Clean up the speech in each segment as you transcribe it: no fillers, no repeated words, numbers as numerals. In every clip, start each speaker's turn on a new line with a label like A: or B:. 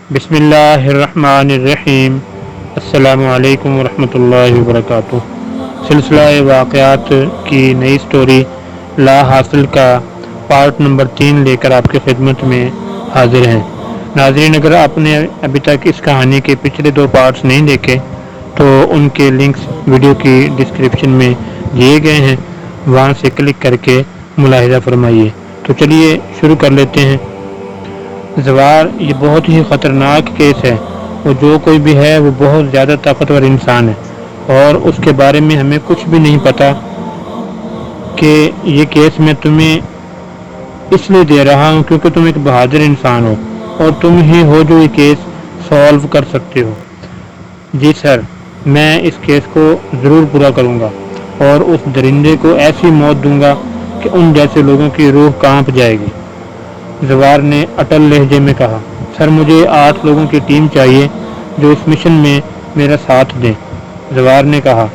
A: بسم اللہ الرحمن الرحیم۔ السلام علیکم ورحمۃ اللہ وبرکاتہ۔ سلسلہ واقعات کی نئی سٹوری لا حاصل کا پارٹ نمبر 3 لے کر آپ کی خدمت میں حاضر ہیں۔ ناظرین، اگر آپ نے ابھی تک اس کہانی کے پچھلے 2 پارٹس نہیں دیکھے تو ان کے لنکس ویڈیو کی ڈسکرپشن میں دیے گئے ہیں، وہاں سے کلک کر کے ملاحظہ فرمائیے۔ تو چلیے شروع کر لیتے ہیں۔ زوار یہ بہت ہی خطرناک کیس ہے، وہ جو کوئی بھی ہے وہ بہت زیادہ طاقتور انسان ہے، اور اس کے بارے میں ہمیں کچھ بھی نہیں پتا کہ یہ کیس میں تمہیں اس لیے دے رہا ہوں کیونکہ تم ایک بہادر انسان ہو اور تم ہی ہو جو یہ کیس سالو کر سکتے ہو۔ جی سر، میں اس کیس کو ضرور پورا کروں گا اور اس درندے کو ایسی موت دوں گا کہ ان جیسے لوگوں کی روح کانپ جائے گی۔ زوار نے اٹل لہجے میں کہا، سر مجھے 8 لوگوں کی ٹیم چاہیے جو اس مشن میں میرا ساتھ دیں۔ زوار نے کہا،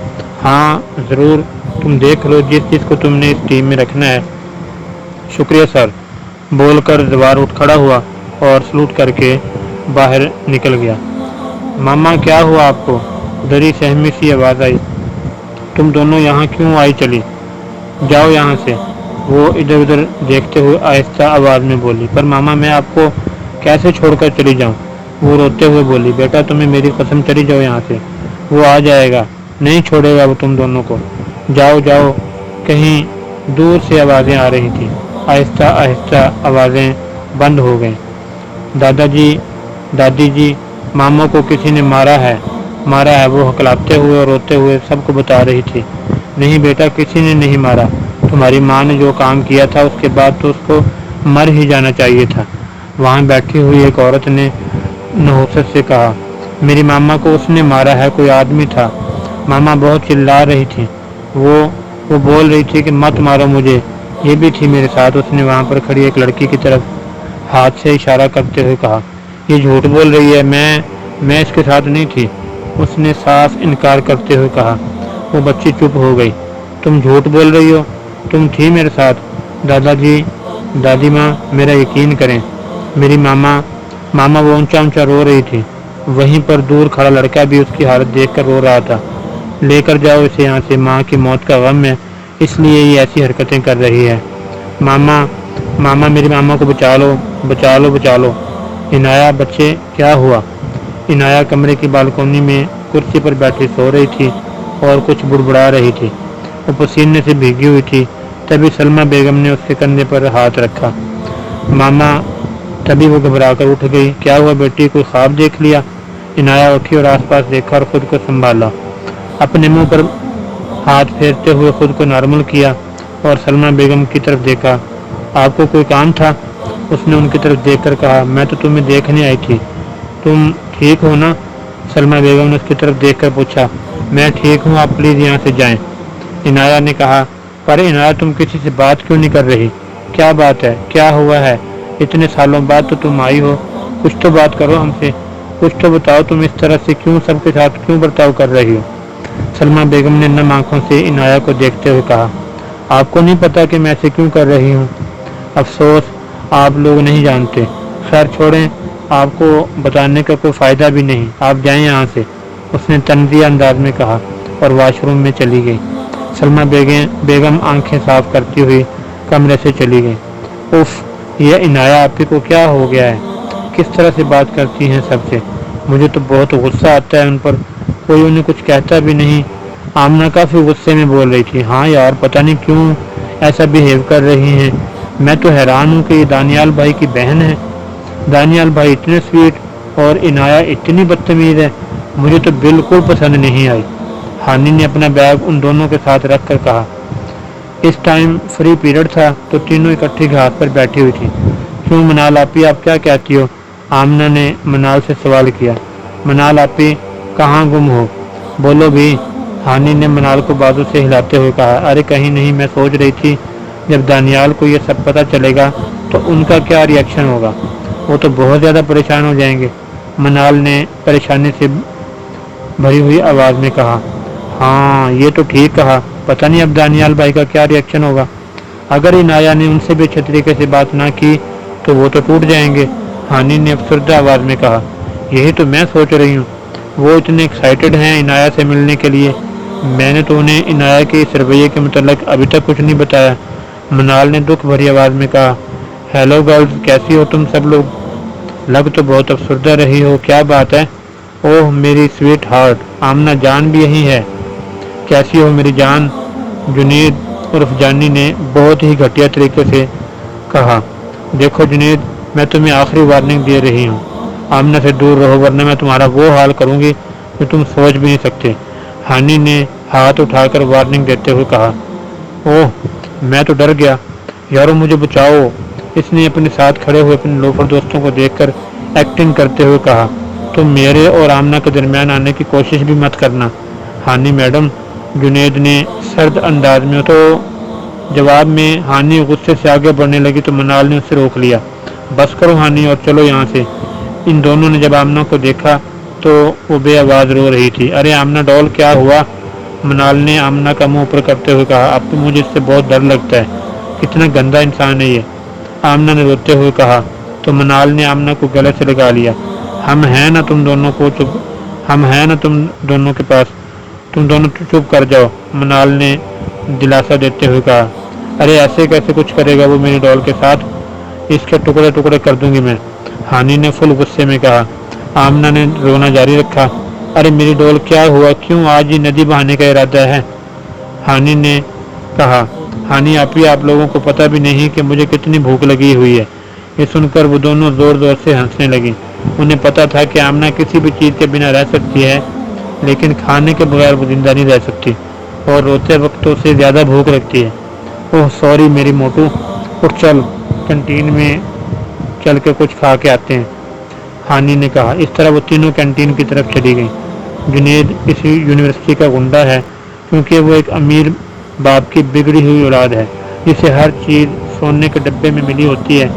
A: ہاں ضرور، تم دیکھ لو جس کو تم نے اس ٹیم میں رکھنا ہے۔ شکریہ سر، بول کر زوار اٹھ کھڑا ہوا اور سلوٹ کر کے باہر نکل گیا۔ ماما کیا ہوا آپ کو؟ ڈری سہمی سی آواز آئی۔ تم دونوں یہاں کیوں آئی چلی؟ جاؤ یہاں سے، وہ ادھر ادھر دیکھتے ہوئے آہستہ آواز میں بولی۔ پر ماما میں آپ کو کیسے چھوڑ کر چلی جاؤں؟ وہ روتے ہوئے بولی۔ بیٹا تمہیں میری قسم، چلی جاؤ یہاں سے، وہ آ جائے گا، نہیں چھوڑے گا وہ تم دونوں کو۔ جاؤ جاؤ۔ کہیں دور سے آوازیں آ رہی تھیں، آہستہ آہستہ آوازیں بند ہو گئیں۔ دادا جی، دادی جی، ماموں کو کسی نے مارا ہے، مارا ہے، وہ ہکلاتے ہوئے اور روتے ہوئے سب کو بتا رہی تھی۔ نہیں بیٹا، کسی نے نہیں مارا، تمہاری ماں نے جو کام کیا تھا اس کے بعد تو اس کو مر ہی جانا چاہیے تھا۔ وہاں بیٹھی ہوئی ایک عورت نے نحوست سے کہا، میری ماما کو اس نے مارا ہے، کوئی آدمی تھا۔ ماما بہت چلا رہی تھی، وہ بول رہی تھی کہ مت مارو مجھے، یہ بھی تھی میرے ساتھ۔ اس نے وہاں پر کھڑی ایک لڑکی کی طرف ہاتھ سے اشارہ کرتے ہوئے کہا، یہ جھوٹ بول رہی ہے، میں اس کے ساتھ نہیں تھی۔ اس نے صاف انکار کرتے ہوئے کہا۔ وہ بچی چپ ہو گئی۔ تم جھوٹ بول رہی ہو، تم تھی میرے ساتھ۔ دادا جی، دادی ماں، میرا یقین کریں، میری ماما وہ اونچا اونچا رو رہی تھی۔ وہیں پر دور کھڑا لڑکا بھی اس کی حالت دیکھ کر رو رہا تھا۔ لے کر جاؤ اسے یہاں سے، ماں کی موت کا غم ہے اس لیے یہ ایسی حرکتیں کر رہی ہے۔ ماما میری ماما کو بچا لو، بچا لو، بچا لو۔ عنایہ بچے کیا ہوا؟ عنایہ کمرے کی بالکونی میں کرسی پر بیٹھی سو رہی تھی اور کچھ بڑبڑا رہی تھی، وہ پسینے سے بھیگی ہوئی تھی۔ تبھی سلمہ بیگم نے اس کے کندھے پر ہاتھ رکھا۔ ماما، تبھی وہ گھبرا کر اٹھ گئی۔ کیا ہوا بیٹی، کوئی خواب دیکھ لیا؟ عنایہ اٹھی اور آس پاس دیکھا اور خود کو سنبھالا، اپنے منہ پر ہاتھ پھیرتے ہوئے خود کو نارمل کیا اور سلمہ بیگم کی طرف دیکھا۔ آپ کو کوئی کام تھا؟ اس نے ان کی طرف دیکھ کر کہا، میں تو تمہیں دیکھنے آئی تھی، تم ٹھیک ہو نا؟ سلمہ بیگم نے اس کی طرف دیکھ کر پوچھا۔ میں ٹھیک ہوں، آپ پلیز یہاں سے جائیں، عنایہ نے کہا۔ پر عنایہ تم کسی سے بات کیوں نہیں کر رہی؟ کیا بات ہے، کیا ہوا ہے؟ اتنے سالوں بعد تو تم آئی ہو، کچھ تو بات کرو ہم سے، کچھ تو بتاؤ، تم اس طرح سے کیوں سب کے ساتھ کیوں برتاؤ کر رہی ہو؟ سلمہ بیگم نے نم آنکھوں سے عنایہ کو دیکھتے ہوئے کہا، آپ کو نہیں پتا کہ میں ایسے کیوں کر رہی ہوں؟ افسوس، آپ لوگ نہیں جانتے۔ خیر چھوڑیں، آپ کو بتانے کا کوئی فائدہ بھی نہیں، آپ جائیں یہاں سے، اس نے طنزیہ انداز میں کہا اور واش روم میں چلی گئی۔ سلمہ بیگم آنکھیں صاف کرتی ہوئی کمرے سے چلی گئی۔ اف، یہ عنایہ آپ کو کیا ہو گیا ہے؟ کس طرح سے بات کرتی ہیں سب سے؟ مجھے تو بہت غصہ آتا ہے ان پر، کوئی انہیں کچھ کہتا بھی نہیں۔ آمنہ کافی غصے میں بول رہی تھی، ہاں یار پتہ نہیں کیوں ایسا بیہیو کر رہی ہیں، میں تو حیران ہوں کہ یہ دانیال بھائی کی بہن ہے۔ دانیال بھائی اتنے سویٹ اور عنایہ اتنی بدتمیز ہے، مجھے تو بالکل پسند نہیں آئی۔ ہانی نے اپنا بیگ ان دونوں کے ساتھ رکھ کر کہا۔ اس ٹائم فری پیریڈ تھا تو تینوں اکٹھی گھاس پر بیٹھی ہوئی تھی۔ کیوں منال آپی، آپ کیا کہتی ہو؟ آمنہ نے منال سے سوال کیا۔ منال آپی کہاں گم ہو؟ بولو بھی، ہانی نے منال کو بازو سے ہلاتے ہوئے کہا۔ ارے کہیں نہیں، میں سوچ رہی تھی جب دانیال کو یہ سب پتہ چلے گا تو ان کا کیا ری ایکشن ہوگا، وہ تو بہت زیادہ پریشان ہو جائیں گے۔ منال نے پریشانی سے بھری ہوئی آواز میں کہا۔ ہاں یہ تو ٹھیک کہا، پتہ نہیں اب دانیال بھائی کا کیا ری ایکشن ہوگا۔ اگر عنایہ نے ان سے بھی اچھے طریقے سے بات نہ کی تو وہ تو ٹوٹ جائیں گے، ہانی نے افسردہ آواز میں کہا۔ یہی تو میں سوچ رہی ہوں، وہ اتنے ایکسائٹڈ ہیں عنایہ سے ملنے کے لیے، میں نے تو انہیں عنایہ کے اس رویے کے متعلق ابھی تک کچھ نہیں بتایا۔ منال نے دکھ بھری آواز میں کہا، ہیلو گرلز، کیسی ہو تم سب لوگ؟ لگ تو بہت افسردہ رہی ہو، کیا بات ہے؟ اوہ میری سویٹ ہارٹ، آمنہ جان بھی یہی ہے۔ کیسی ہو میری جان؟ جنید عرف جانی نے بہت ہی گھٹیا طریقے سے کہا۔ دیکھو جنید، میں تمہیں آخری وارننگ دے رہی ہوں، آمنہ سے دور رہو ورنہ میں تمہارا وہ حال کروں گی جو تم سوچ بھی نہیں سکتے۔ ہانی نے ہاتھ اٹھا کر وارننگ دیتے ہوئے کہا۔ اوہ میں تو ڈر گیا، یارو مجھے بچاؤ، اس نے اپنے ساتھ کھڑے ہوئے اپنے لوفر دوستوں کو دیکھ کر ایکٹنگ کرتے ہوئے کہا۔ تم میرے اور آمنہ کے درمیان آنے کی کوشش بھی مت کرنا ہانی میڈم، جنید نے سرد انداز میں تو جواب میں۔ ہانی غصے سے آگے بڑھنے لگی تو منال نے اسے روک لیا۔ بس کرو ہانی اور چلو یہاں سے۔ ان دونوں نے جب آمنہ کو دیکھا تو وہ بے آواز رو رہی تھی۔ ارے آمنہ ڈول، کیا ہوا؟ منال نے آمنہ کا منہ اوپر کرتے ہوئے کہا۔ اب تو مجھے اس سے بہت ڈر لگتا ہے، کتنا گندا انسان ہے یہ، آمنہ نے روتے ہوئے کہا تو منال نے آمنہ کو گلے سے لگا لیا۔ ہم ہیں نا تم دونوں کے پاس، تم دونوں چپ کر جاؤ، منال نے دلاسا دیتے ہوئے کہا۔ ارے ایسے کیسے کچھ کرے گا وہ میری ڈول کے ساتھ، اس کے ٹکڑے ٹکڑے کر دوں گی میں، ہانی نے فل غصے میں کہا۔ آمنہ نے رونا جاری رکھا۔ ارے میری ڈول کیا ہوا، کیوں آج ہی ندی بہانے کا ارادہ ہے؟ ہانی نے کہا۔ ہانی آپ لوگوں کو پتہ بھی نہیں کہ مجھے کتنی بھوک لگی ہوئی ہے۔ یہ سن کر وہ دونوں زور زور سے ہنسنے لگیں۔ انہیں پتہ تھا کہ آمنہ کسی بھی چیز کے بنا رہ سکتی ہے لیکن کھانے کے بغیر وہ زندہ نہیں رہ سکتی، اور روتے وقت تو اسے زیادہ بھوک لگتی ہے۔ اوہ سوری میری موٹو، اٹھ چل، کینٹین میں چل کے کچھ کھا کے آتے ہیں، ہانی نے کہا۔ اس طرح وہ تینوں کینٹین کی طرف چلی گئیں۔ جنید اس یونیورسٹی کا غنڈہ ہے کیونکہ وہ ایک امیر باپ کی بگڑی ہوئی اولاد ہے جسے ہر چیز سونے کے ڈبے میں ملی ہوتی ہے۔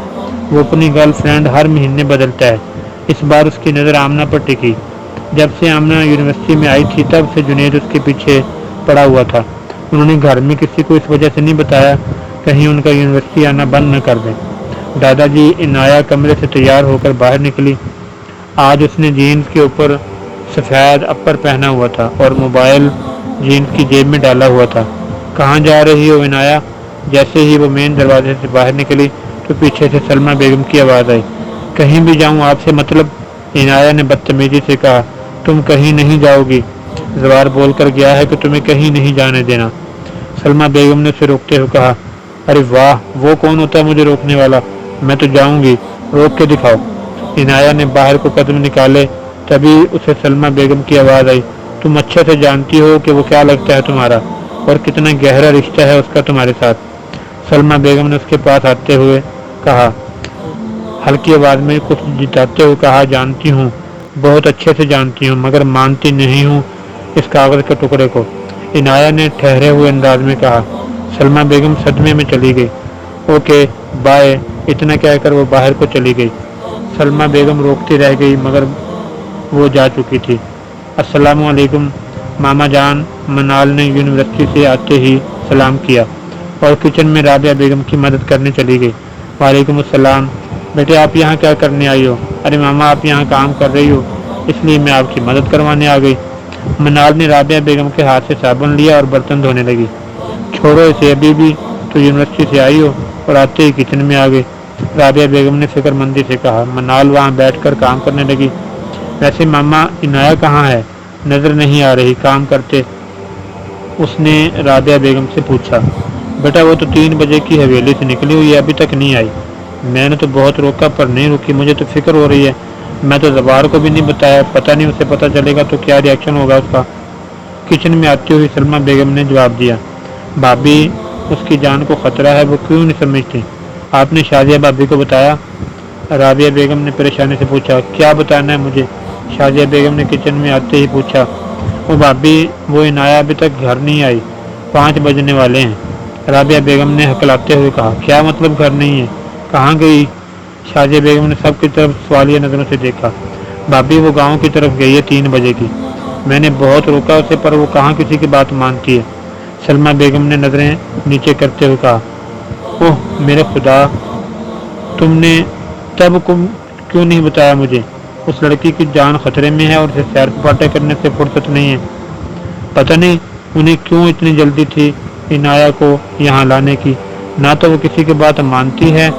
A: وہ اپنی گرل فرینڈ ہر مہینے بدلتا ہے۔ اس بار اس کی نظر آمنہ پر ٹکی۔ جب سے آمنہ یونیورسٹی میں آئی تھی تب سے جنید اس کے پیچھے پڑا ہوا تھا۔ انہوں نے گھر میں کسی کو اس وجہ سے نہیں بتایا کہیں ان کا یونیورسٹی آنا بند نہ کر دیں۔ دادا جی عنایہ کمرے سے تیار ہو کر باہر نکلی۔ آج اس نے جینز کے اوپر سفید اپر پہنا ہوا تھا اور موبائل جینز کی جیب میں ڈالا ہوا تھا۔ کہاں جا رہی ہو عنایہ؟ جیسے ہی وہ مین دروازے سے باہر نکلی تو پیچھے سے سلمہ بیگم کی آواز آئی۔ کہیں بھی جاؤں آپ سے مطلب، عنایہ نے بدتمیزی سے کہا۔ تم کہیں نہیں جاؤ گی، زوار بول کر گیا ہے کہ تمہیں کہیں نہیں جانے دینا، سلمہ بیگم نے اسے روکتے ہوئے کہا۔ ارے واہ، وہ کون ہوتا ہے مجھے روکنے والا، میں تو جاؤں گی، روک کے دکھاؤ۔ عنایہ نے باہر کو قدم نکالے، تبھی اسے سلمہ بیگم کی آواز آئی۔ تم اچھے سے جانتی ہو کہ وہ کیا لگتا ہے تمہارا اور کتنا گہرا رشتہ ہے اس کا تمہارے ساتھ، سلمہ بیگم نے اس کے پاس آتے ہوئے کہا، ہلکی آواز میں کچھ جتاتے ہوئے کہا۔ جانتی ہوں، بہت اچھے سے جانتی ہوں، مگر مانتی نہیں ہوں اس کاغذ کے ٹکڑے کو، عنایہ نے ٹھہرے ہوئے انداز میں کہا۔ سلمہ بیگم صدمے میں چلی گئی۔ اوکے بائے، اتنا کہہ کر وہ باہر کو چلی گئی۔ سلمہ بیگم روکتی رہ گئی مگر وہ جا چکی تھی۔ السلام علیکم ماما جان، منال نے یونیورسٹی سے آتے ہی سلام کیا اور کچن میں رابعہ بیگم کی مدد کرنے چلی گئی۔ وعلیکم السلام بیٹے، آپ یہاں کیا کرنے آئی ہو؟ ارے ماما آپ یہاں کام کر رہی ہو اس لیے میں آپ کی مدد کروانے آ گئی۔ منال نے رابعہ بیگم کے ہاتھ سے صابن لیا اور برتن دھونے لگی۔ چھوڑو اسے، ابھی بھی تو یونیورسٹی سے آئی ہو اور آتے ہی کچن میں آ گئی، رابعہ بیگم نے فکر مندی سے کہا۔ منال وہاں بیٹھ کر کام کرنے لگی۔ ویسے ماما عنایہ کہاں ہے؟ نظر نہیں آ رہی کام کرتے، اس نے رابعہ بیگم سے پوچھا۔ بیٹا وہ تو 3 بجے کی حویلی سے نکلی ہوئی ہے، ابھی تک نہیں آئی۔ میں نے تو بہت روکا پر نہیں رکی، مجھے تو فکر ہو رہی ہے، میں تو زبار کو بھی نہیں بتایا، پتہ نہیں اسے پتہ چلے گا تو کیا ری ایکشن ہوگا اس کا، کچن میں آتی ہوئی سلمہ بیگم نے جواب دیا۔ بھابی اس کی جان کو خطرہ ہے، وہ کیوں نہیں سمجھتی؟ آپ نے شازیہ بھابی کو بتایا؟ رابعہ بیگم نے پریشانی سے پوچھا۔ کیا بتانا ہے مجھے؟ شازیہ بیگم نے کچن میں آتے ہی پوچھا۔ وہ بھابی، وہ عنایہ ابھی تک گھر نہیں آئی، 5 بجنے والے ہیں، رابعہ بیگم نے ہکلاتے ہوئے کہا۔ کیا مطلب گھر نہیں ہے، کہاں گئی؟ شازیہ بیگم نے سب کی طرف سوالیہ نظروں سے دیکھا۔ بھابی وہ گاؤں کی طرف گئی ہے 3 بجے کی، میں نے بہت روکا اسے پر وہ کہاں کسی کی بات مانتی ہے، سلمہ بیگم نے نظریں نیچے کرتے ہوئے کہا۔ اوہ میرے خدا، تم نے تب کیوں نہیں بتایا مجھے؟ اس لڑکی کی جان خطرے میں ہے اور اسے سیر سپاٹے کرنے سے فرصت نہیں ہے۔ پتہ نہیں انہیں کیوں اتنی جلدی تھی عنایہ کو یہاں لانے کی، نہ تو وہ کسی کی بات مانتی ہے،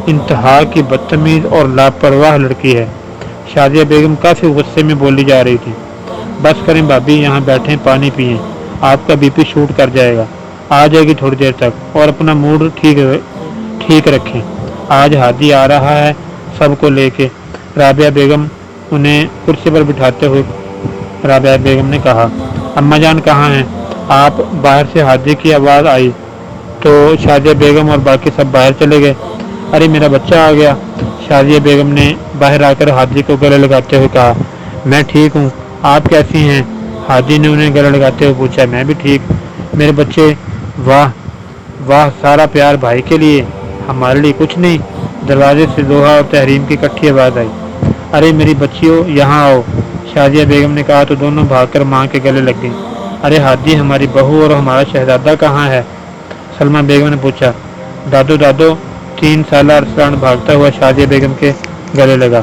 A: انتہا کی بدتمیز اور لاپرواہ لڑکی ہے۔ شازیہ بیگم کافی غصے میں بولی جا رہی تھی۔ بس کریں بھابی، یہاں بیٹھیں، پانی پئیں، آپ کا بی پی شوٹ کر جائے گا، آ جائے گی تھوڑی دیر تک، اور اپنا موڈ ٹھیک رکھیں، آج ہادی آ رہا ہے سب کو لے کے۔ رابعہ بیگم انہیں کرسی پر بٹھاتے ہوئے رابعہ بیگم نے کہا، اماں جان کہاں ہیں آپ؟ باہر سے ہادی کی آواز آئی تو شازیہ بیگم اور باقی سب باہر چلے گئے۔ ارے میرا بچہ آ گیا، شازیہ بیگم نے باہر آ کر ہادی کو گلے لگاتے ہوئے کہا۔ میں ٹھیک ہوں، آپ کیسی ہیں؟ ہادی نے انہیں گلے لگاتے ہوئے پوچھا۔ میں بھی ٹھیک میرے بچے۔ واہ واہ، سارا پیار بھائی کے لیے، ہمارے لیے کچھ نہیں؟ دروازے سے زوہا اور تحریم کی اکٹھی آواز آئی۔ ارے میری بچیوں یہاں آؤ، شازیہ بیگم نے کہا تو دونوں بھاگ کر ماں کے گلے لگ گئیں۔ ارے ہادی، ہماری بہو اور ہمارا شہزادہ کہاں ہے؟ سلمیٰ بیگم نے پوچھا۔ دادو دادو، 3 سالہ ارسلان بھاگتا ہوا شازیہ بیگم کے گلے لگا،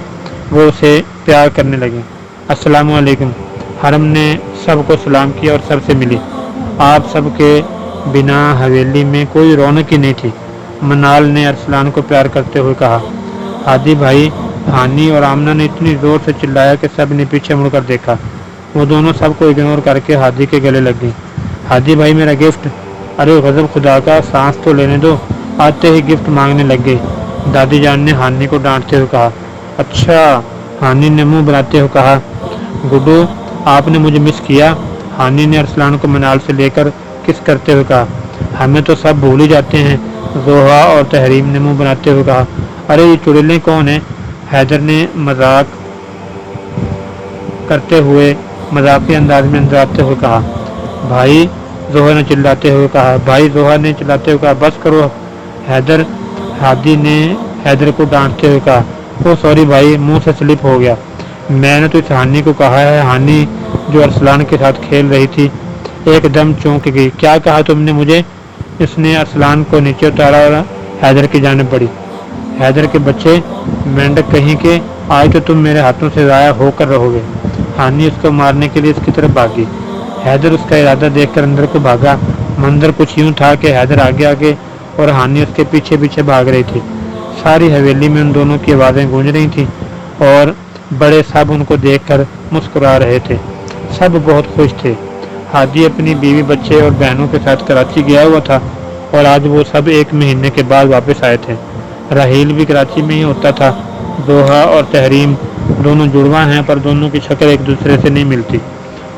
A: وہ اسے پیار کرنے لگے۔ السلام علیکم۔ حرم نے سب کو سلام کیا اور سر سے ملی۔ آپ سب کے بنا حویلی میں کوئی رونق ہی نہیں تھی، منال نے ارسلان کو پیار کرتے ہوئے کہا۔ ہادی بھائی، ہانی اور آمنہ نے اتنی زور سے چلایا کہ سب نے پیچھے مڑ کر دیکھا۔ وہ دونوں سب کو اگنور کر کے ہادی کے گلے لگ گئی۔ ہادی بھائی میرا گفٹ۔ ارے غضب خدا کا، سانس تو لینے دو، آتے ہی گفٹ مانگنے لگ گئی، دادی جان نے ہانی کو ڈانٹتے ہوئے کہا۔ اچھا، ہانی نے منہ بناتے ہوئے کہا۔ گڈو، آپ نے مجھے مس کیا، ہانی نے ارسلان کو منال سے لے کر کس کرتے ہوئے کہا۔ ہمیں تو سب بھول ہی جاتے ہیں، زوہا اور تحریم نے منہ بناتے ہوئے کہا۔ ارے یہ چڑیلیں کون ہیں؟ حیدر نے مذاق کرتے ہوئے مذاقی انداز میں اندراتے ہوئے کہا۔ بھائی، زوہا نے چلاتے ہوئے کہا۔ بھائی، زوہا نے چلاتے ہوئے کہا۔ بس کرو حیدر، ہادی نے حیدر کو ڈانٹتے ہوئے کہا۔ او سوری بھائی، منہ سے سلپ ہو گیا، میں نے تو اس ہانی کو کہا ہے۔ ہانی جو ارسلان کے ساتھ کھیل رہی تھی ایک دم چونک گئی۔ کیا کہا تم نے مجھے؟ اس نے ارسلان کو نیچے اتارا اور حیدر کی جانب بڑھی۔ حیدر کے بچے، مینڈک کہیں کہ، آج تو تم میرے ہاتھوں سے ضائع ہو کر رہو گے۔ ہانی اس کو مارنے کے لیے اس کی طرف بھاگی۔ حیدر اس کا ارادہ دیکھ کر اندر کو بھاگا۔ منظر کچھ یوں تھا کہ حیدر آگے آگے اور ہانی اس کے پیچھے پیچھے بھاگ رہی تھی۔ ساری حویلی میں ان دونوں کی آوازیں گونج رہی تھیں اور بڑے سب ان کو دیکھ کر مسکرا رہے تھے، سب بہت خوش تھے۔ ہادی اپنی بیوی بچے اور بہنوں کے ساتھ کراچی گیا ہوا تھا اور آج وہ سب 1 مہینے کے بعد واپس آئے تھے۔ راحیل بھی کراچی میں ہی ہوتا تھا۔ زوہا اور تحریم دونوں جڑواں ہیں، پر دونوں کی شکل ایک دوسرے سے نہیں ملتی،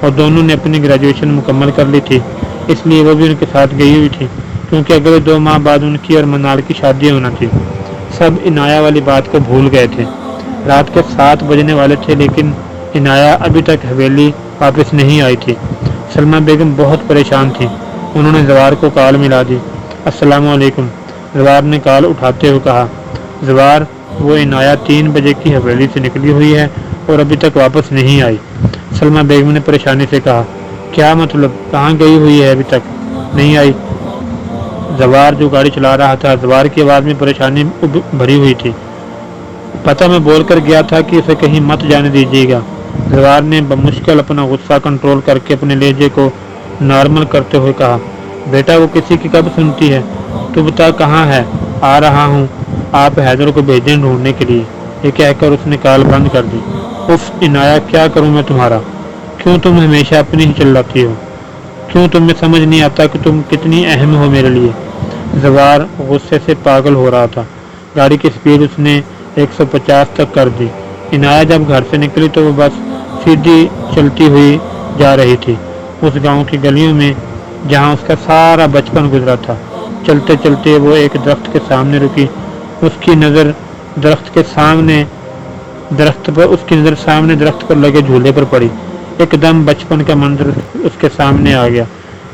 A: اور دونوں نے اپنی گریجویشن مکمل کر لی تھی، اس لیے وہ بھی ان کے ساتھ گئی ہوئی تھی، کیونکہ اگلے 2 ماہ بعد ان کی اور منال کی شادی ہونا تھی۔ سب عنایہ والی بات کو بھول گئے تھے۔ رات کے 7 بجنے والے تھے، لیکن عنایہ ابھی تک حویلی واپس نہیں آئی تھی۔ سلمیٰ بیگم بہت پریشان تھیں۔ انہوں نے زوار کو کال ملا دی۔ السلام علیکم، زوار نے کال اٹھاتے ہوئے کہا۔ زوار، وہ عنایہ 3 بجے کی حویلی سے نکلی ہوئی ہے اور ابھی تک واپس نہیں آئی۔ سلمیٰ بیگم نے پریشانی سے کہا۔ کیا مطلب، کہاں گئی ہوئی ہے؟ ابھی تک نہیں آئی؟ زوار جو گاڑی چلا رہا تھا، زوار کی آواز میں پریشانی بھری ہوئی تھی۔ پتہ میں بول کر گیا تھا کہ اسے کہیں مت جانے دیجیے گا۔ زوار نے بمشکل اپنا غصہ کنٹرول کر کے اپنے لہجے کو نارمل کرتے ہوئے کہا۔ بیٹا، وہ کسی کی کب سنتی ہے، تو بتا کہاں ہے؟ آ رہا ہوں، آپ حیدر کو بھیجیں ڈھونڈنے کے لیے، یہ کہہ کر اس نے کال بند کر دی۔ اف عنایہ، کیا کروں میں تمہارا؟ کیوں تم ہمیشہ اپنی ہی چلاتی ہو؟ کیوں تمہیں سمجھ نہیں آتا کہ تم کتنی اہم ہو میرے لیے؟ زوار غصے سے پاگل ہو رہا تھا۔ گاڑی کی سپیڈ اس نے 150 تک کر دی۔ عنایہ جب گھر سے نکلی تو وہ بس سیدھی چلتی ہوئی جا رہی تھی، اس گاؤں کی گلیوں میں جہاں اس کا سارا بچپن گزرا تھا۔ چلتے چلتے وہ ایک درخت کے سامنے رکی۔ اس کی نظر سامنے درخت پر لگے جھولے پر پڑی۔ ایک دم بچپن کا منظر اس کے سامنے آ گیا۔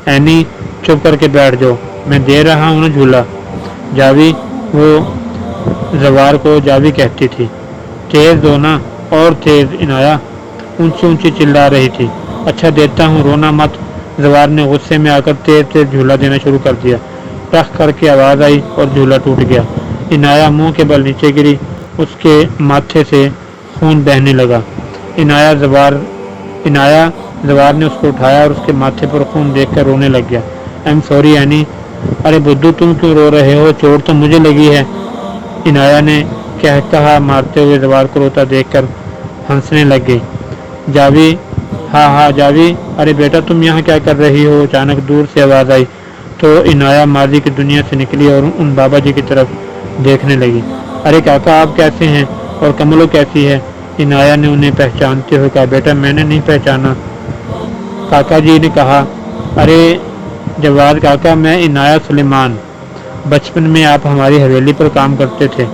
A: اینی، چپ کر کے بیٹھ جاؤ، میں دے رہا ہوں نا جھولا۔ جاوی، وہ زوار کو جاوی کہتی تھی۔ تیز دو نا، اور تیز۔ عنایہ اونچی اونچی چلا رہی تھی۔ اچھا دیتا ہوں، رونا مت۔ زوار نے غصے میں آ کر تیز تیز جھولا دینا شروع کر دیا۔ ٹخ کر کے آواز آئی اور جھولا ٹوٹ گیا۔ عنایہ منہ کے بل نیچے گری، اس کے ماتھے سے خون بہنے لگا۔ عنایا زوار نے اس کو اٹھایا اور اس کے ماتھے پر خون دیکھ کر رونے لگ گیا۔ I'm sorry Annie. ارے بدھو تم کیوں رو رہے ہو؟ چوٹ تو مجھے لگی ہے، عنایا نے کہا مارتے ہوئے زوار کو روتا دیکھ کر ہنسنے لگ گئی۔ جاوی، ہاں جاوی، ارے بیٹا تم یہاں کیا کر رہی ہو؟ اچانک دور سے آواز آئی تو عنایا ماضی کی دنیا سے نکلی اور ان بابا جی کی طرف دیکھنے لگی۔ ارے کاکا آپ کیسے ہیں؟ اور کملو کیسی ہے؟ عنایا نے انہیں پہچانتے ہوئے کہا۔ بیٹا میں نے نہیں پہچانا، کاکا جی نے کہا۔ ارے جواد کاکا، میں عنایا سلیمان، بچپن میں آپ ہماری حویلی پر کام کرتے تھے،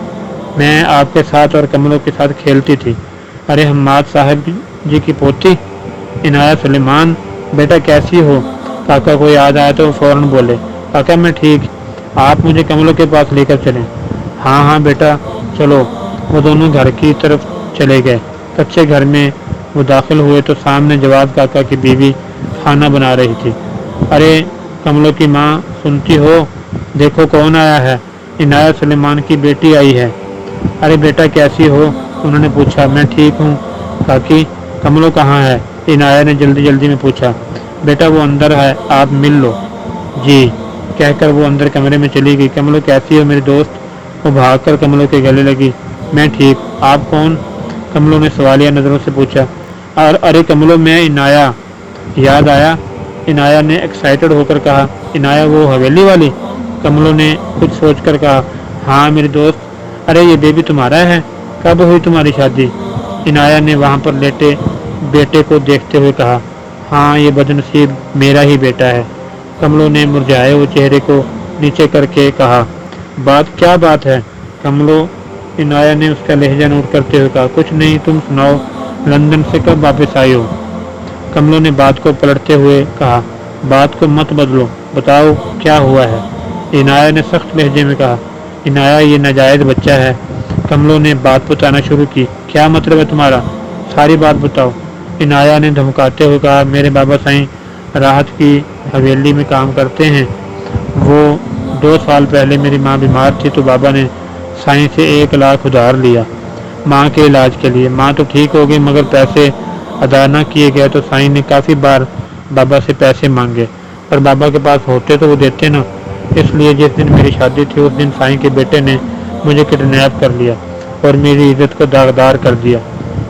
A: میں آپ کے ساتھ اور کملوں کے ساتھ کھیلتی تھی۔ ارے حماد صاحب جی کی پوتی عنایا سلیمان، بیٹا کیسی ہو؟ کاکا کو یاد آیا تو فوراً بولے، کاکا میں ٹھیک، آپ مجھے کملوں کے پاس لے کر چلیں۔ ہاں بیٹا چلو۔ وہ دونوں گھر کی طرف چلے گئے۔ کچے گھر میں وہ داخل ہوئے تو سامنے جواد کاکا کی بیوی کھانا بنا رہی تھی۔ ارے کملوں کی ماں، سنتی ہو؟ دیکھو کون آیا ہے، عنایا سلیمان کی بیٹی آئی ہے۔ ارے بیٹا کیسی ہو؟ انہوں نے پوچھا۔ میں ٹھیک ہوں کاکی، کملو کہاں ہے؟ عنایا نے جلدی میں پوچھا۔ بیٹا وہ اندر ہے، آپ مل لو۔ جی کہہ کر وہ اندر کمرے میں چلی گئی۔ کملو کیسی ہو میری دوست؟ وہ بھاگ کر کملو کے گلے لگی۔ میں ٹھیک، آپ کون؟ کملو نے سوالیہ نظروں سے پوچھا۔ ارے کملو میں عنایا، یاد آیا؟ عنایا نے ایکسائٹڈ ہو کر کہا۔ عنایا وہ حویلی والی؟ کملو نے کچھ سوچ کر کہا۔ ہاں میری دوست۔ ارے یہ بیبی تمہارا ہے؟ کب ہوئی تمہاری شادی؟ عنایا نے وہاں پر لیٹے بیٹے کو دیکھتے ہوئے کہا۔ ہاں یہ بد نصیب میرا ہی بیٹا ہے، کملو نے مرجھائے ہوئے چہرے کو نیچے کر کے کہا۔ کیا بات ہے کملو؟ عنایا نے اس کا لہجہ نوٹ کرتے ہوئے کہا۔ کچھ نہیں، تم سناؤ، لندن سے کب واپس آئی ہو؟ کملو نے بات کو پلٹتے ہوئے کہا۔ بات کو مت بدلو، بتاؤ کیا ہوا ہے، عنایا نے سخت لہجے میں کہا۔ عنایا یہ ناجائز بچہ ہے، کملو نے بات بتانا شروع کی۔ کیا مطلب ہے تمہارا؟ ساری بات بتاؤ، عنایا نے دھمکاتے ہوئے کہا۔ میرے بابا سائیں راحت کی حویلی میں کام کرتے ہیں، وہ 2 سال پہلے میری ماں بیمار تھی تو بابا نے سائیں سے 1 لاکھ ادھار لیا ماں کے علاج کے لیے۔ ماں تو ٹھیک ہو گئی مگر پیسے ادا نہ کیے گئے تو سائیں نے کافی بار بابا سے پیسے مانگے، پر بابا کے پاس ہوتے تو وہ دیتے نا۔ اس لیے جس دن میری شادی تھی اس دن سائیں کے بیٹے نے مجھے کڈنیپ کر لیا اور میری عزت کو داغدار کر دیا۔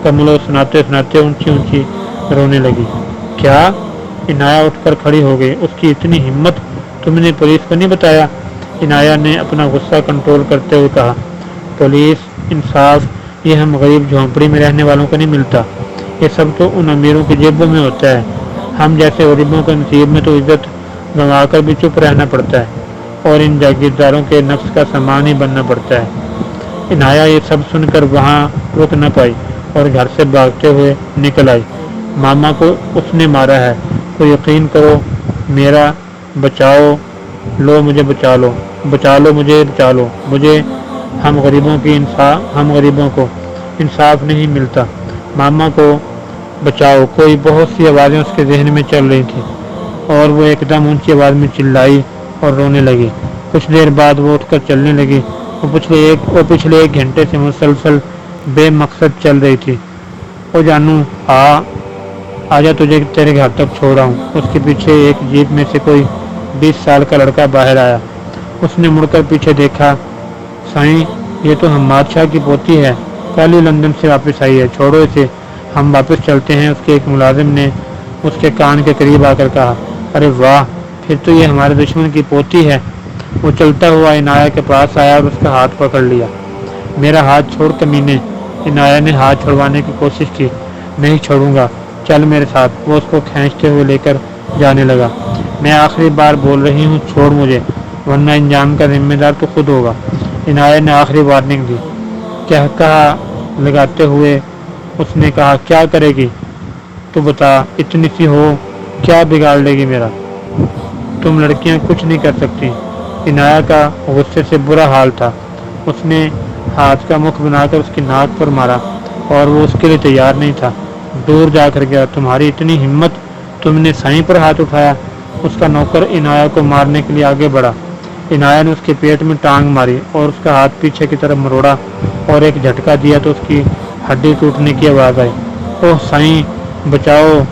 A: کملو سناتے اونچی رونے لگی۔ کیا؟ عنایا اٹھ کر کھڑی ہو گئی۔ اس کی اتنی ہمت، تم نے پولیس کو نہیں بتایا؟ عنایا نے اپنا غصہ کنٹرول کرتے ہوئے کہا۔ پولیس، انصاف، یہ ہم غریب جھونپڑی میں رہنے والوں کو نہیں ملتا، یہ سب تو ان امیروں کی جیبوں میں ہوتا ہے۔ ہم جیسے غریبوں کے نصیب میں تو عزت گنوا کر بھی چپ رہنا پڑتا ہے اور ان جاگیرداروں کے نفس کا سامان ہی بننا پڑتا ہے۔ عنایا یہ سب سن کر وہاں رک نہ پائی اور گھر سے بھاگتے ہوئے نکل آئی۔ ماما کو اس نے مارا ہے، تو یقین کرو میرا بچاؤ لو، مجھے بچا لو، مجھے بچا لو، مجھے ہم غریبوں کو انصاف نہیں ملتا، ماما کو بچاؤ۔ کوئی بہت سی آوازیں اس کے ذہن میں چل رہی تھیں اور وہ ایک دم اونچی آواز میں چلائی اور رونے لگی۔ کچھ دیر بعد وہ اٹھ کر چلنے لگی۔ وہ پچھلے 1 گھنٹے سے مسلسل بے مقصد چل رہی تھی۔ او جانو آجا تجھے تیرے گھر تک چھوڑا ہوں۔ اس کے پیچھے ایک جیپ میں سے کوئی 20 سال کا لڑکا باہر آیا۔ اس نے مڑ کر پیچھے دیکھا۔ سائیں یہ تو حماد شاہ کی پوتی ہے، کل ہی لندن سے واپس آئی ہے، چھوڑو اسے، ہم واپس چلتے ہیں۔ اس کے ایک ملازم نے اس کے کان کے قریب آ کر کہا۔ ارے واہ، پھر تو یہ ہمارے دشمن کی پوتی ہے۔ وہ چلتا ہوا عنایا کے پاس آیا اور اس کا ہاتھ پکڑ لیا۔ میرا ہاتھ چھوڑ کمینے، عنایا نے ہاتھ چھڑوانے کی کوشش کی۔ نہیں چھوڑوں گا، چل میرے ساتھ۔ وہ اس کو کھینچتے ہوئے لے کر جانے لگا۔ میں آخری بار بول رہی ہوں، چھوڑ مجھے، ورنہ انجام کا ذمہ دار تو خود ہوگا، عنایا نے آخری وارننگ دی۔ کہا لگاتے ہوئے اس نے کہا۔ کیا کرے گی تو بتا، اتنی سی ہو، کیا بگاڑ لے گی میرا؟ تم لڑکیاں کچھ نہیں کر سکتی۔ عنایا کا غصے سے برا حال تھا۔ اس نے ہاتھ کا مکھ بنا کر اس کی ناک پر مارا اور وہ اس کے لیے تیار نہیں تھا۔ دور جا کر گیا۔ تمہاری اتنی ہمت، تم نے سائیں پر ہاتھ اٹھایا؟ اس کا نوکر عنایا کو مارنے کے لیے آگے بڑھا۔ عنایا نے اس کے پیٹ میں ٹانگ ماری اور اس کا ہاتھ پیچھے کی طرف مروڑا اور ایک جھٹکا دیا تو اس کی ہڈی ٹوٹنے کی آواز آئی۔ اوہ سائیں بچاؤ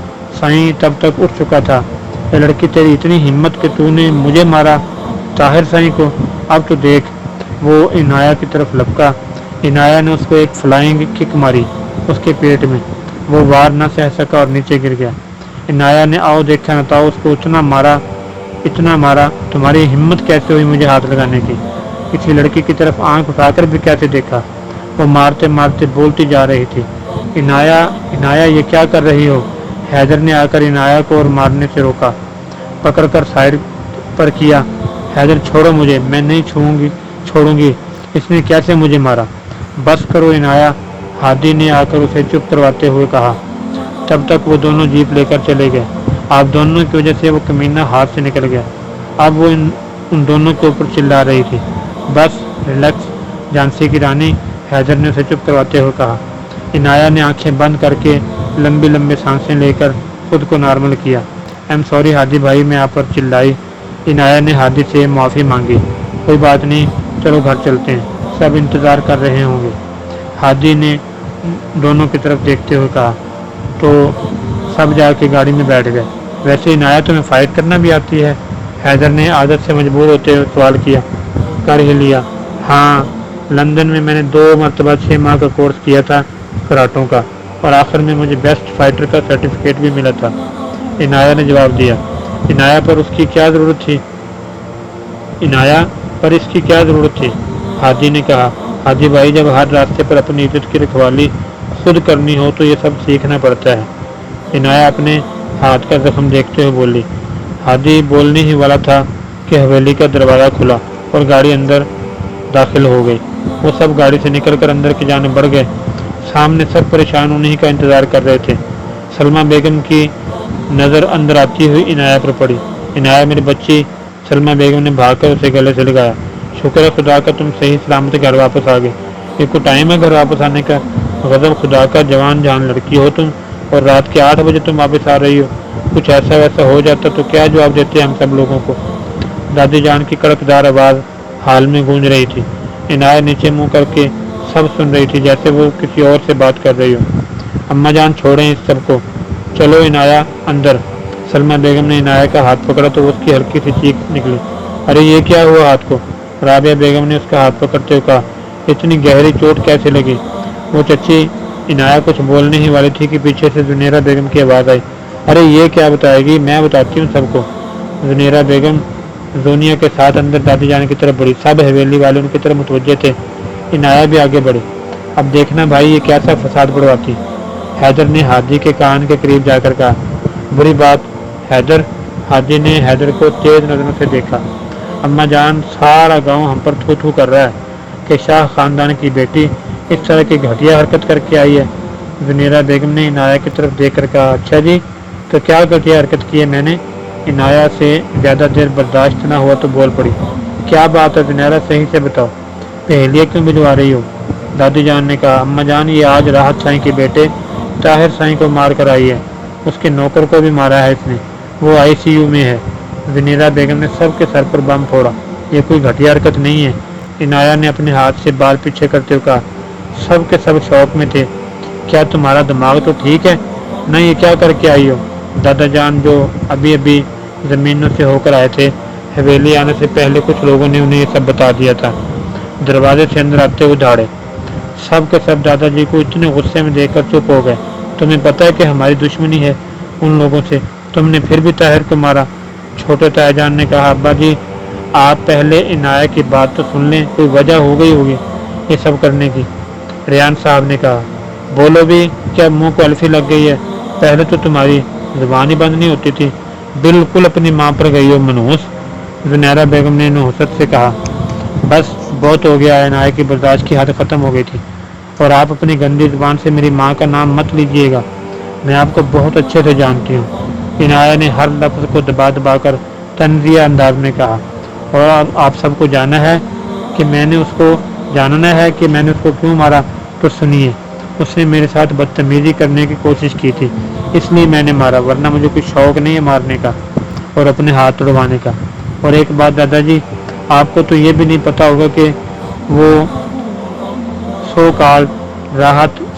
A: سائیں، تب تک اٹھ چکا تھا۔ اے لڑکی، تیری اتنی ہمت کہ تو نے مجھے مارا، طاہر سائیں کو، اب تو دیکھ۔ وہ عنایہ کی طرف لپکا۔ عنایہ نے اس کو ایک فلائنگ کک ماری اس کے پیٹ میں، وہ وار نہ سہ سکا اور نیچے گر گیا۔ عنایہ نے آؤ دیکھا بتاؤ اس کو اتنا مارا، تمہاری ہمت کیسے ہوئی مجھے ہاتھ لگانے کی؟ کسی لڑکی کی طرف آنکھ اٹھا کر بھی کیسے دیکھا؟ وہ مارتے مارتے بولتی جا رہی تھی۔ عنایہ یہ کیا کر رہی ہو؟ حیدر نے آ کر عنایہ کو اور مارنے سے روکا، پکڑ کر سائڈ پر کیا۔ حیدر چھوڑو مجھے، میں نہیں چھوڑوں گی، اس نے کیسے مجھے مارا؟ بس کرو عنایہ، ہادی نے آ کر اسے چپ کرواتے ہوئے کہا۔ تب تک وہ دونوں جیپ لے کر چلے گئے۔ آپ دونوں کی وجہ سے وہ کمینہ ہاتھ سے نکل گیا۔ اب وہ ان دونوں کے اوپر چلا رہی تھی۔ بس ریلیکس جھانسی کی رانی، حیدر نے اسے چپ کرواتے ہوئے کہا۔ عنایہ نے آنکھیں بند کر کے لمبی لمبی سانسیں لے کر خود کو نارمل کیا۔ ایم سوری ہادی بھائی، میں آپ پر چلائی۔ عنایہ نے ہادی سے معافی مانگی۔ کوئی بات نہیں، چلو گھر چلتے ہیں، سب انتظار کر رہے ہوں گے، ہادی نے دونوں کی طرف دیکھتے ہوئے کہا۔ تو سب جا کے گاڑی میں بیٹھ گئے۔ ویسے عنایہ تمہیں فائٹ کرنا بھی آتی ہے؟ حیدر نے عادت سے مجبور ہوتے ہوئے سوال کیا۔ کر ہی لیا۔ ہاں، لندن میں میں نے 2 مرتبہ 6 ماہ کا کورس کیا تھا کراٹوں کا، اور آخر میں مجھے بیسٹ فائٹر کا سرٹیفکیٹ بھی ملا تھا، عنایہ نے جواب دیا۔ عنایہ پر اس کی کیا ضرورت تھی؟ ہادی نے کہا۔ ہادی بھائی، جب ہر راستے پر اپنی عزت کی رکھوالی خود کرنی ہو تو یہ سب سیکھنا پڑتا ہے۔ عنایہ اپنے ہاتھ کا زخم دیکھتے ہوئے بولی۔ ہادی بولنے ہی والا تھا کہ حویلی کا دروازہ کھلا اور گاڑی اندر داخل ہو گئی۔ وہ سب گاڑی سے نکل کر اندر کی جانب بڑھ گئے۔ سامنے سب پریشان انہیں کا انتظار کر رہے تھے۔ سلمہ بیگم کی نظر اندر آتی ہوئی عنایہ پر پڑی۔ عنایہ میری بچی، سلمہ بیگم نے بھاگ کر اسے گلے سے لگایا۔ شکر ہے خدا کا تم صحیح سلامت گھر واپس آ گئے۔ یہ کوئی ٹائم ہے گھر واپس آنے کا؟ غضب خدا کا، جوان جان لڑکی ہو تم، اور رات کے 8 بجے تم واپس آ رہی ہو۔ کچھ ایسا ویسا ہو جاتا تو کیا جواب دیتے ہم سب لوگوں کو؟ دادی جان کی کڑکدار آواز حال میں گونج رہی تھی۔ عنایہ نیچے منہ کر کے سب سن رہی تھی، جیسے وہ کسی اور سے بات کر رہی ہو۔ اماں جان چھوڑیں اس سب کو، چلو عنایہ اندر۔ سلمہ بیگم نے عنایہ کا ہاتھ پکڑا تو اس کی ہلکی سی چیخ نکلی۔ ارے یہ کیا ہوا ہاتھ کو؟ رابعہ بیگم نے اس کا ہاتھ پکڑتے ہوئے کہا۔ اتنی گہری چوٹ کیسے لگی؟ وہ چچی، عنایہ کچھ بولنے ہی والی تھی کہ پیچھے سے زنیرہ بیگم کی آواز آئی۔ ارے یہ کیا بتائے گی؟ میں بتاتی ہوں سب کو۔ زنیرہ بیگم زونیہ کے ساتھ اندر دادی جان کی طرف بڑھی۔ سب حویلی والے ان کی طرف متوجہ تھے۔ عنایہ بھی آگے بڑھی۔ اب دیکھنا بھائی یہ کیسا فساد بڑھواتی۔ حیدر نے ہادی کے کان کے قریب جا کر کہا۔ بری بات حیدر۔ ہادی نے حیدر کو تیز نظروں سے دیکھا۔ اماں جان، سارا گاؤں ہم پر تھو تھو کر رہا ہے کہ شاہ خاندان کی بیٹی اس طرح کی گھٹیا حرکت کر کے آئی ہے۔ زنیرہ بیگم نے عنایہ کی طرف دیکھ کر کہا۔ اچھا جی، تو کیا گھٹیا حرکت کی ہے میں نے؟ عنایہ سے زیادہ دیر برداشت نہ ہوا تو بول پڑی۔ کیا بات ہے زنیرہ، صحیح سے بتاؤ، پہیلیاں کیوں بھجوا رہی ہو؟ دادی جان نے کہا۔ اماں جان، یہ آج راحت سائیں کے بیٹے طاہر سائیں کو مار کر آئی ہے، اس کے نوکر کو بھی مارا ہے اس نے، وہ ICU میں ہے۔ زنیرہ بیگم نے سب کے سر پر بم پھوڑا۔ یہ کوئی گھٹیا حرکت نہیں ہے۔ عنایہ نے اپنے ہاتھ سے بال پیچھے کرتے ہوئے کہا۔ سب کے سب شوق میں تھے۔ کیا تمہارا دماغ تو ٹھیک ہے؟ نہ یہ کیا کر کے آئی ہو؟ دادا جان جو ابھی زمینوں سے ہو کر آئے تھے، حویلی آنے سے پہلے کچھ لوگوں نے انہیں یہ سب بتا دیا تھا۔ دروازے سے اندر آتے ہوئے دھاڑے۔ سب کے سب دادا جی کو اتنے غصے میں دیکھ کر چپ ہو گئے۔ تمہیں پتہ ہے کہ ہماری دشمنی ہے ان لوگوں سے، تم نے پھر بھی طاہر کو مارا؟ چھوٹے تایا جان نے کہا۔ ابا جی، آپ پہلے عنایہ کی بات تو سن لیں، کوئی وجہ ہو گئی ہوگی یہ سب کرنے کی۔ ریان صاحب نے کہا۔ بولو بھی، کیا منہ کو الفی لگ گئی ہے؟ پہلے تو تمہاری زبان ہی بند نہیں ہوتی تھی، بالکل اپنی ماں پر گئی ہو منحوس۔ زنیرہ بیگم نے نحوست سے کہا۔ بس بہت ہو گیا، عنایہ کی برداشت کی حد ختم ہو گئی تھی، اور آپ اپنی گندی زبان سے میری ماں کا نام مت لیجیے گا، میں آپ کو بہت اچھے سے جانتی ہوں۔ عنایہ نے ہر لفظ کو دبا دبا کر طنزیہ انداز میں کہا۔ اور آپ سب کو جاننا ہے کہ میں نے اس کو کیوں مارا، تو سنیے، اس نے میرے ساتھ بدتمیزی کرنے کی کوشش کی تھی، اس لیے میں نے مارا، ورنہ مجھے کوئی شوق نہیں ہے مارنے کا اور اپنے ہاتھ توڑوانے کا۔ اور ایک بات دادا جی، آپ کو تو یہ بھی نہیں پتا ہوگا کہ وہ سو کال راحت